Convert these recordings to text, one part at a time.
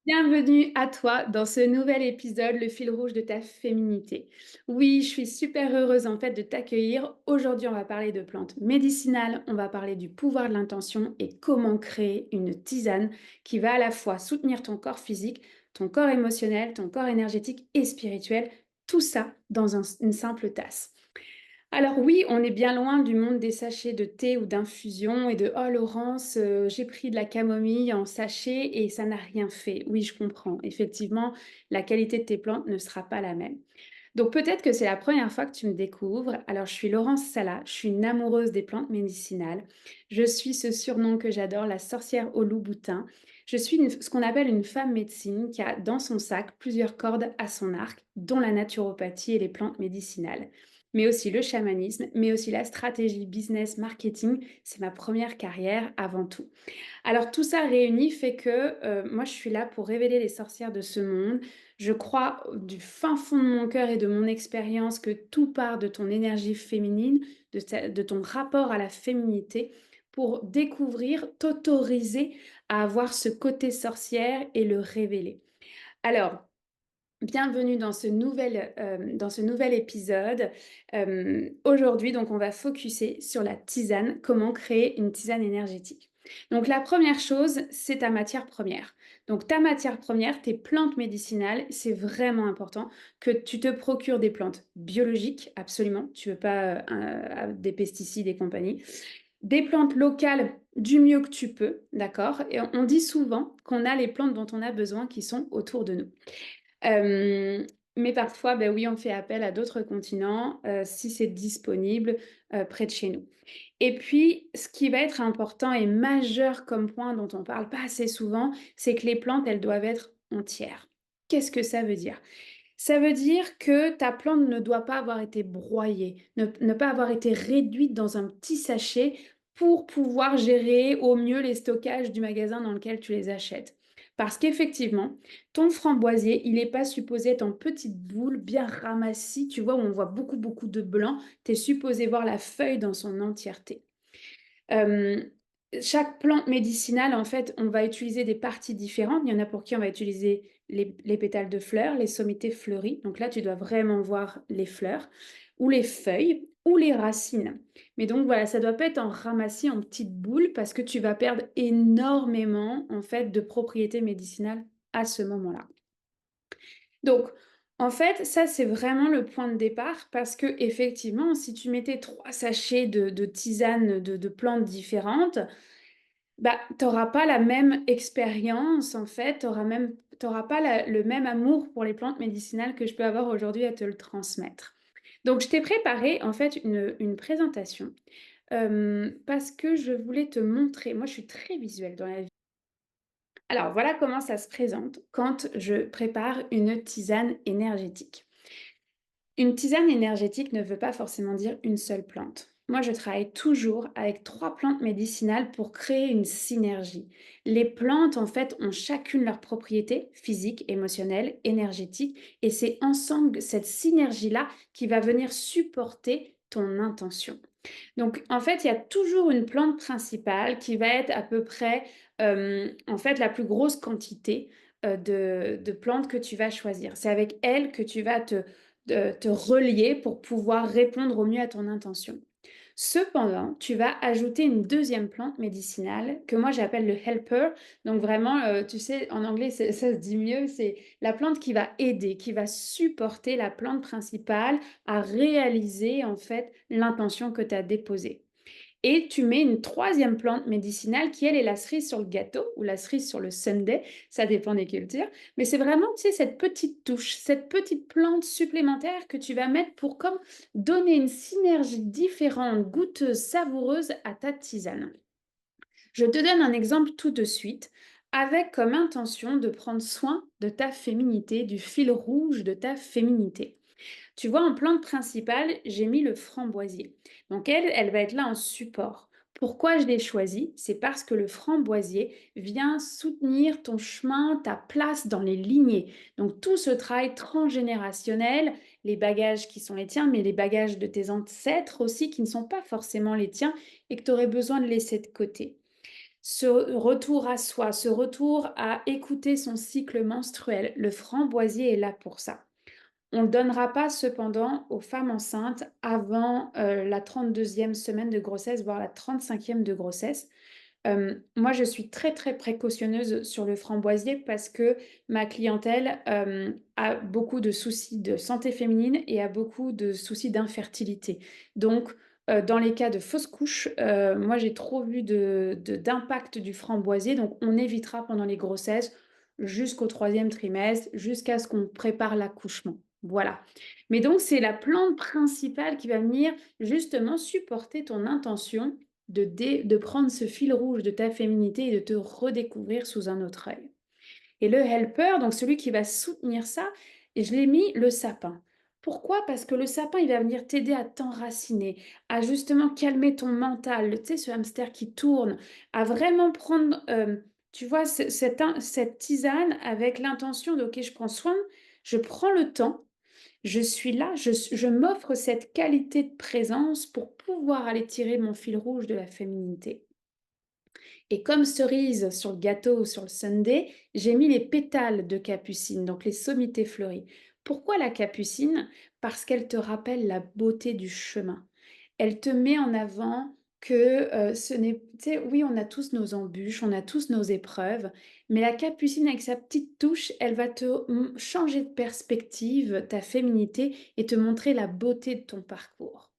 Bienvenue à toi dans ce nouvel épisode, le fil rouge de ta féminité. Oui, je suis super heureuse en fait de t'accueillir. Aujourd'hui, on va parler de plantes médicinales, on va parler du pouvoir de l'intention et comment créer une tisane qui va à la fois soutenir ton corps physique, ton corps émotionnel, ton corps énergétique et spirituel, tout ça dans une simple tasse. Alors oui, on est bien loin du monde des sachets de thé ou d'infusion et de «Oh Laurence, j'ai pris de la camomille en sachet et ça n'a rien fait». Oui, je comprends. Effectivement, la qualité de tes plantes ne sera pas la même. Donc peut-être que c'est la première fois que tu me découvres. Alors je suis Laurence Sala, je suis une amoureuse des plantes médicinales. Je suis ce surnom que j'adore, la sorcière au loup boutin. Je suis ce qu'on appelle une femme médecine qui a dans son sac plusieurs cordes à son arc, dont la naturopathie et les plantes médicinales. Mais aussi le chamanisme, mais aussi la stratégie business marketing. C'est ma première carrière avant tout. Alors tout ça réuni fait que, moi je suis là pour révéler les sorcières de ce monde. Je crois du fin fond de mon cœur et de mon expérience que tout part de ton énergie féminine, de ton rapport à la féminité pour découvrir, t'autoriser à avoir ce côté sorcière et le révéler. Alors, bienvenue dans ce nouvel épisode. Aujourd'hui, donc, on va focuser sur la tisane, comment créer une tisane énergétique. Donc, la première chose, c'est ta matière première. Donc, ta matière première, tes plantes médicinales, c'est vraiment important que tu te procures des plantes biologiques, absolument. Tu veux pas des pesticides et compagnie. Des plantes locales du mieux que tu peux, d'accord? Et on dit souvent qu'on a les plantes dont on a besoin qui sont autour de nous. Hem, mais parfois, ben oui, on fait appel à d'autres continents, si c'est disponible, près de chez nous. Et puis, ce qui va être important et majeur comme point dont on parle pas assez souvent, c'est que les plantes, elles doivent être entières. Qu'est-ce que ça veut dire? Ça veut dire que ta plante ne doit pas avoir été broyée, ne pas avoir été réduite dans un petit sachet pour pouvoir gérer au mieux les stockages du magasin dans lequel tu les achètes. Parce qu'effectivement, ton framboisier, il n'est pas supposé être en petites boules bien ramassées, tu vois, où on voit beaucoup, beaucoup de blanc. Tu es supposé voir la feuille dans son entièreté. Hem, Chaque plante médicinale, en fait, on va utiliser des parties différentes. Il y en a pour qui on va utiliser les pétales de fleurs, les sommités fleuries. Donc là, tu dois vraiment voir les fleurs ou les feuilles ou les racines. Mais donc voilà, ça doit pas être en ramassis en petites boules parce que tu vas perdre énormément, en fait, de propriétés médicinales à ce moment-là. Donc, en fait, ça, c'est vraiment le point de départ parce que effectivement, si tu mettais 3 sachets de tisane de plantes différentes, bah, tu auras pas la même expérience, en fait, tu auras pas le même amour pour les plantes médicinales que je peux avoir aujourd'hui à te le transmettre. Donc je t'ai préparé, en fait, une présentation, parce que je voulais te montrer moi, je suis très visuelle dans la vie. Alors voilà comment ça se présente quand je prépare une tisane énergétique. Une tisane énergétique ne veut pas forcément dire une seule plante. Moi, je travaille toujours avec 3 plantes médicinales pour créer une synergie. Les plantes, en fait, ont chacune leurs propriétés physiques, émotionnelles, énergétiques, et c'est ensemble cette synergie-là qui va venir supporter ton intention. Donc, en fait, il y a toujours une plante principale qui va être à peu près, en fait, la plus grosse quantité de plantes que tu vas choisir. C'est avec elle que tu vas te relier pour pouvoir répondre au mieux à ton intention. Cependant, tu vas ajouter une deuxième plante médicinale que moi j'appelle le helper. Donc vraiment, tu sais, en anglais, ça se dit mieux, c'est la plante qui va aider, qui va supporter la plante principale à réaliser en fait l'intention que tu as déposée. Et tu mets une troisième plante médicinale qui, elle, est la cerise sur le gâteau ou la cerise sur le sundae, ça dépend des cultures. Mais c'est vraiment, tu sais, cette petite touche, cette petite plante supplémentaire que tu vas mettre pour comme donner une synergie différente, goûteuse, savoureuse à ta tisane. Je te donne un exemple tout de suite, avec comme intention de prendre soin de ta féminité, du fil rouge de ta féminité. Tu vois, en plante principale, j'ai mis le framboisier. Donc elle va être là en support. Pourquoi je l'ai choisi? C'est parce que le framboisier vient soutenir ton chemin, ta place dans les lignées. Donc tout ce travail transgénérationnel, les bagages qui sont les tiens, mais les bagages de tes ancêtres aussi qui ne sont pas forcément les tiens et que tu aurais besoin de laisser de côté. Ce retour à soi, ce retour à écouter son cycle menstruel. Le framboisier est là pour ça. On ne le donnera pas cependant aux femmes enceintes avant la 32e semaine de grossesse, voire la 35e de grossesse. Moi, je suis très, très précautionneuse sur le framboisier parce que ma clientèle, a beaucoup de soucis de santé féminine et a beaucoup de soucis d'infertilité. Donc, dans les cas de fausse couche, moi, j'ai trop vu d'impact du framboisier, donc on évitera pendant les grossesses jusqu'au 3e trimestre, jusqu'à ce qu'on prépare l'accouchement. Voilà. Mais donc c'est la plante principale qui va venir justement supporter ton intention de prendre ce fil rouge de ta féminité et de te redécouvrir sous un autre œil. Et le helper, donc celui qui va soutenir ça, et je l'ai mis le sapin. Pourquoi? Parce que le sapin, il va venir t'aider à t'enraciner, à justement calmer ton mental, tu sais, ce hamster qui tourne, à vraiment prendre, tu vois, cette tisane avec l'intention de, OK, je prends soin, je prends le temps, je suis là, je m'offre cette qualité de présence pour pouvoir aller tirer mon fil rouge de la féminité. Et comme cerise sur le gâteau, sur le sundae, j'ai mis les pétales de capucine, donc les sommités fleuries. Pourquoi la capucine? Parce qu'elle te rappelle la beauté du chemin. Elle te met en avant que ce n'est, tu sais, oui, on a tous nos embûches, on a tous nos épreuves, mais la capucine avec sa petite touche, elle va te changer de perspective, ta féminité, et te montrer la beauté de ton parcours.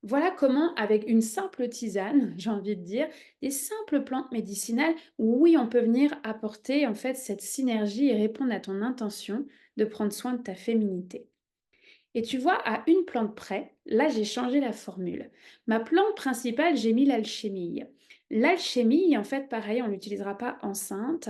Voilà comment, avec une simple tisane, j'ai envie de dire, des simples plantes médicinales, oui, on peut venir apporter en fait cette synergie et répondre à ton intention de prendre soin de ta féminité. Et tu vois, à une plante près, là j'ai changé la formule. Ma plante principale, j'ai mis l'alchimie. L'alchimie, en fait, pareil, on ne l'utilisera pas enceinte.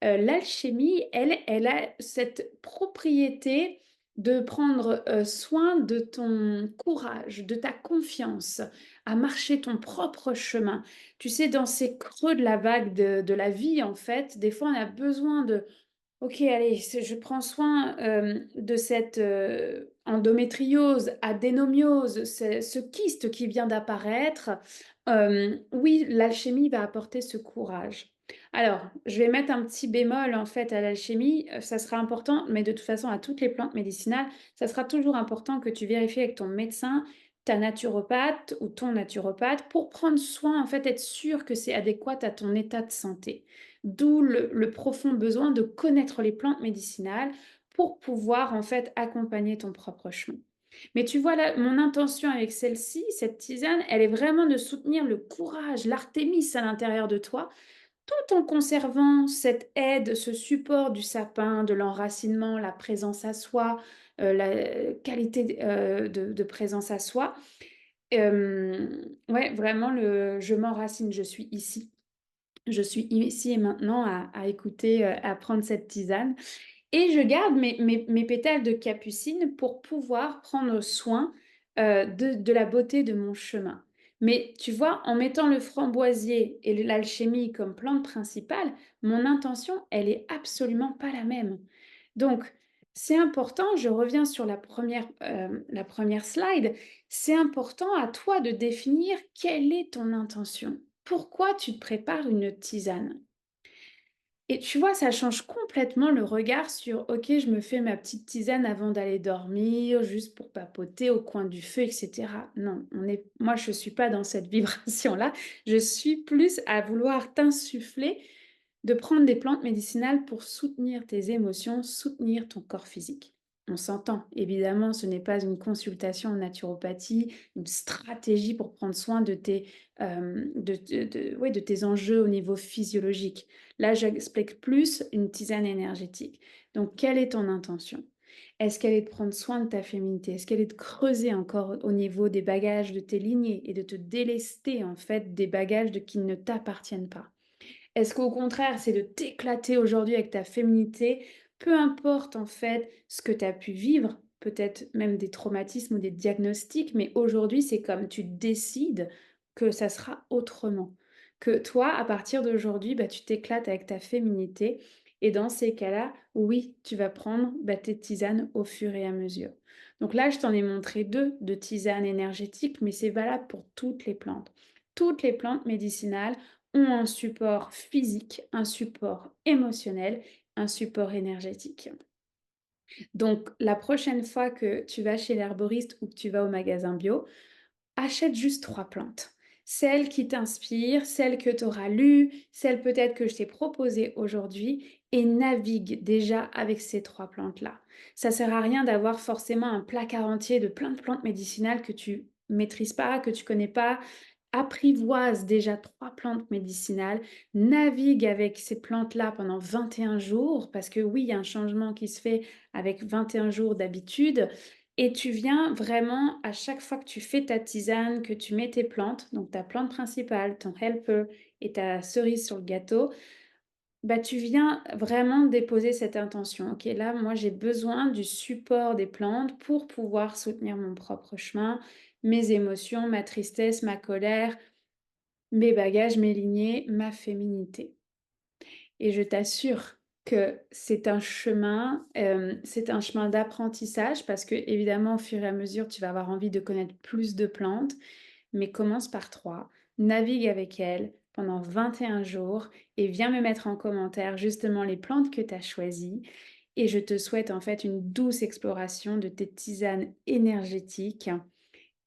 L'alchimie, elle a cette propriété de prendre soin de ton courage, de ta confiance, à marcher ton propre chemin. Tu sais, dans ces creux de la vague de la vie, en fait, des fois on a besoin de OK, allez, je prends soin, de cette, endométriose, adénomiose, ce kyste qui vient d'apparaître. Oui, l'alchimie va apporter ce courage. Alors, je vais mettre un petit bémol, en fait, à l'alchimie, ça sera important, mais de toute façon à toutes les plantes médicinales, ça sera toujours important que tu vérifies avec ton médecin, ta naturopathe ou ton naturopathe pour prendre soin, en fait, être sûr que c'est adéquat à ton état de santé. D'où le profond besoin de connaître les plantes médicinales pour pouvoir en fait accompagner ton propre chemin. Mais tu vois là, mon intention avec celle-ci, cette tisane, elle est vraiment de soutenir le courage, l'artémis à l'intérieur de toi, tout en conservant cette aide, ce support du sapin, de l'enracinement, la présence à soi, la qualité de présence à soi. Ouais, vraiment le je m'enracine, je suis ici. Je suis ici et maintenant à écouter, à prendre cette tisane et je garde mes pétales de capucine pour pouvoir prendre soin, de la beauté de mon chemin. Mais tu vois, en mettant le framboisier et l'alchimie comme plante principale, mon intention, elle est absolument pas la même. Donc c'est important, je reviens sur la première slide, c'est important à toi de définir quelle est ton intention. Pourquoi tu te prépares une tisane? Et tu vois, ça change complètement le regard sur: «OK, je me fais ma petite tisane avant d'aller dormir, juste pour papoter au coin du feu et cetera». Non, moi, je suis pas dans cette vibration-là. Je suis plus à vouloir t'insuffler de prendre des plantes médicinales pour soutenir tes émotions, soutenir ton corps physique. On s'entend, évidemment, ce n'est pas une consultation en naturopathie, une stratégie pour prendre soin de tes, ouais, de tes enjeux au niveau physiologique. Là, j'explique plus une tisane énergétique. Donc, quelle est ton intention? Est-ce qu'elle est de prendre soin de ta féminité? Est-ce qu'elle est de creuser encore au niveau des bagages de tes lignées et de te délester en fait des bagages qui ne t'appartiennent pas? Est-ce qu'au contraire, c'est de t'éclater aujourd'hui avec ta féminité, peu importe en fait ce que tu as pu vivre, peut-être même des traumatismes ou des diagnostics, mais aujourd'hui, c'est comme tu décides que ça sera autrement. Que toi, à partir d'aujourd'hui, bah, tu t'éclates avec ta féminité. Et dans ces cas-là, oui, tu vas prendre tes tisanes au fur et à mesure. Donc là, je t'en ai montré deux de tisanes énergétiques, mais c'est valable pour toutes les plantes. Toutes les plantes médicinales ont un support physique, un support émotionnel, un support énergétique. Donc, la prochaine fois que tu vas chez l'herboriste ou que tu vas au magasin bio, achète juste 3 plantes. Celles qui t'inspirent, celles que tu auras lues, celles peut-être que je t'ai proposées aujourd'hui et navigue déjà avec ces 3 plantes-là. Ça sert à rien d'avoir forcément un placard entier de plein de plantes médicinales que tu maîtrises pas, que tu connais pas. Apprivoise déjà 3 plantes médicinales, navigue avec ces plantes-là pendant 21 jours parce que oui, il y a un changement qui se fait avec 21 jours d'habitude et tu viens vraiment, à chaque fois que tu fais ta tisane, que tu mets tes plantes, donc ta plante principale, ton helper et ta cerise sur le gâteau, bah, tu viens vraiment déposer cette intention. OK, là, moi, j'ai besoin du support des plantes pour pouvoir soutenir mon propre chemin, mes émotions, ma tristesse, ma colère, mes bagages, mes lignées, ma féminité. Et je t'assure que c'est un chemin d'apprentissage parce que évidemment, au fur et à mesure, tu vas avoir envie de connaître plus de plantes, mais commence par 3, navigue avec elles pendant 21 jours et viens me mettre en commentaire justement les plantes que tu as choisies. Et je te souhaite en fait une douce exploration de tes tisanes énergétiques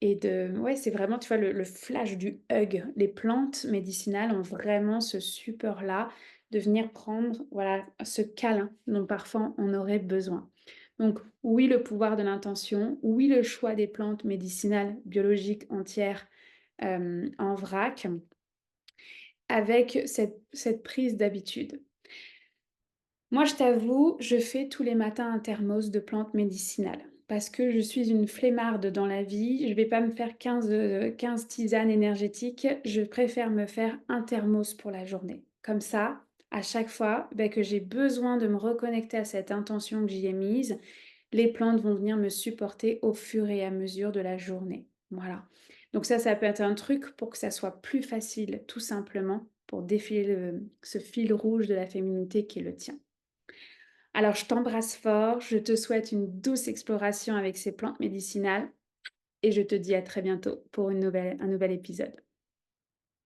et ouais, c'est vraiment, tu vois, le flash du hug. Les plantes médicinales ont vraiment ce support-là de venir prendre, voilà, ce câlin dont parfois on aurait besoin. Donc oui, le pouvoir de l'intention, oui, le choix des plantes médicinales biologiques entières, en vrac, avec cette prise d'habitude. Moi, je t'avoue, je fais tous les matins un thermos de plantes médicinales parce que je suis une flemmarde dans la vie. Je ne vais pas me faire 15 tisanes énergétiques. Je préfère me faire un thermos pour la journée. Comme ça, à chaque fois que j'ai besoin de me reconnecter à cette intention que j'y ai mise, les plantes vont venir me supporter au fur et à mesure de la journée. Voilà. Donc ça peut être un truc pour que ça soit plus facile, tout simplement, pour défiler ce fil rouge de la féminité qui est le tien. Alors, je t'embrasse fort, je te souhaite une douce exploration avec ces plantes médicinales et je te dis à très bientôt pour un nouvel épisode.